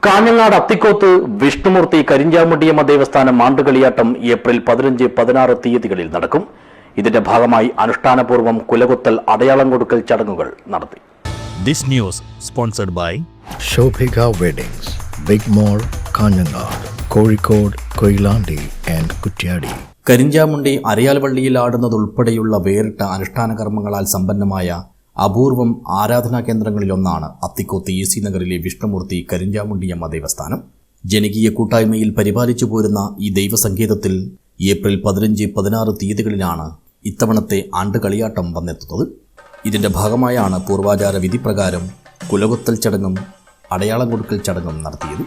Kanhangad Athikkoth Vishnumurthy Karinchamundiyamma ദേവസ്ഥാനം ആണ്ടുകളിയാട്ടം April 15-16 തീയതികളിൽ നടക്കും. ഇതിന്റെ ഭാഗമായി അനുഷ്ഠാനപൂർവ്വം കുലകുത്തൽ അടയാളം കൊടുക്കൽ ചടങ്ങുകൾ നടത്തി. This news sponsored by Shobhika Weddings, Big Mall, Kanhangad, Kozhikode, Koyilandy and Kuttiadi. Karinchamundi അരയാൽ വള്ളിയിൽ ആടുന്നതുൾപ്പെടെയുള്ള വേറിട്ട അനുഷ്ഠാന കർമ്മങ്ങളാൽ സമ്പന്നമായ അപൂർവം ആരാധനാ കേന്ദ്രങ്ങളിലൊന്നാണ് അത്തിക്കോത്ത് EC നഗറിലെ വിഷ്ണുമൂർത്തി കരിഞ്ചാമുണ്ടിയമ്മ ദേവസ്ഥാനം. ജനകീയ കൂട്ടായ്മയിൽ പരിപാലിച്ചു പോരുന്ന ഈ ദൈവസങ്കേതത്തിൽ ഏപ്രിൽ 15-16 തീയതികളിലാണ് ഇത്തവണത്തെ ആണ്ടുകളിയാട്ടം വന്നെത്തുന്നത്. ഇതിന്റെ ഭാഗമായാണ് പൂർവാചാര വിധി പ്രകാരം കുലകുത്തൽ ചടങ്ങും അടയാളം കൊടുക്കൽ ചടങ്ങും നടത്തിയത്.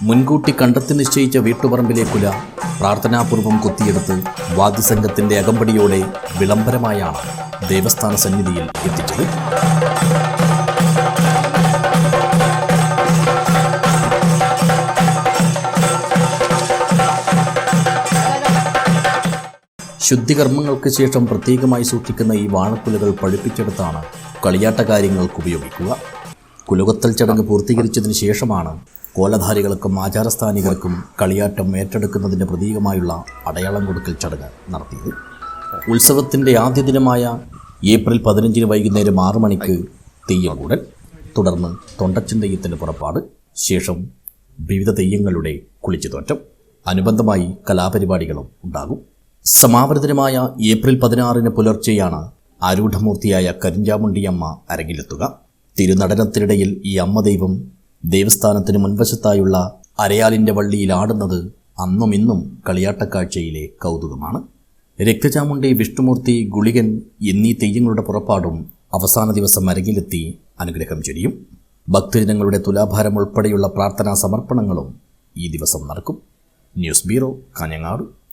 മുൻകൂട്ടി കണ്ടെത്തി നിശ്ചയിച്ച വീട്ടുപറമ്പിലെ കുല പ്രാർത്ഥനാപൂർവം കൊത്തിയെടുത്ത് വാദ്യസംഘത്തിന്റെ അകമ്പടിയോടെ വിളംബരമായാണ് ദേവസ്ഥാന സന്നിധിയിൽ എത്തിച്ചത്. ശുദ്ധികർമ്മങ്ങൾക്ക് ശേഷം പ്രത്യേകമായി സൂക്ഷിക്കുന്ന ഈ വാഴക്കുലകൾ പഴുപ്പിച്ചെടുത്താണ് കളിയാട്ട കാര്യങ്ങൾക്ക് ഉപയോഗിക്കുക. കുലകുത്തൽ ചടങ്ങ് പൂർത്തീകരിച്ചതിന് ശേഷമാണ് കോലധാരികൾക്കും ആചാരസ്ഥാനികൾക്കും കളിയാട്ടം ഏറ്റെടുക്കുന്നതിൻ്റെ പ്രതീകമായുള്ള അടയാളം കൊടുക്കൽ ചടങ്ങ് നടത്തിയത്. ഉത്സവത്തിൻ്റെ ആദ്യ ദിനമായ ഏപ്രിൽ 15 വൈകുന്നേരം 6 മണിക്ക് തെയ്യംകൂടൽ, തുടർന്ന് തൊണ്ടച്ചൻ തെയ്യത്തിൻ്റെ പുറപ്പാട്, ശേഷം വിവിധ തെയ്യങ്ങളുടെ കുളിച്ചുതോറ്റം, അനുബന്ധമായി കലാപരിപാടികളും ഉണ്ടാകും. സമാപനദിനമായ ഏപ്രിൽ 16 പുലർച്ചെയാണ് ആരൂഢമൂർത്തിയായ കരിഞ്ചാമുണ്ടിയമ്മ അരങ്ങിലെത്തുക. തിരുനടനത്തിനിടയിൽ ഈ അമ്മ ദൈവം ദേവസ്ഥാനത്തിന് മുൻവശത്തായുള്ള അരയാലിൻ്റെ വള്ളിയിൽ ആടുന്നത് അന്നും ഇന്നും കളിയാട്ടക്കാഴ്ചയിലെ കൗതുകമാണ്. രക്തചാമുണ്ടി, വിഷ്ണുമൂർത്തി, ഗുളികൻ എന്നീ തെയ്യങ്ങളുടെ പുറപ്പാടും അവസാന ദിവസം അരങ്ങിലെത്തി അനുഗ്രഹം ചൊരിയും. ഭക്തജനങ്ങളുടെ തുലാഭാരം ഉൾപ്പെടെയുള്ള പ്രാർത്ഥനാ സമർപ്പണങ്ങളും ഈ ദിവസം നടക്കും. News bureau, Kanhangad.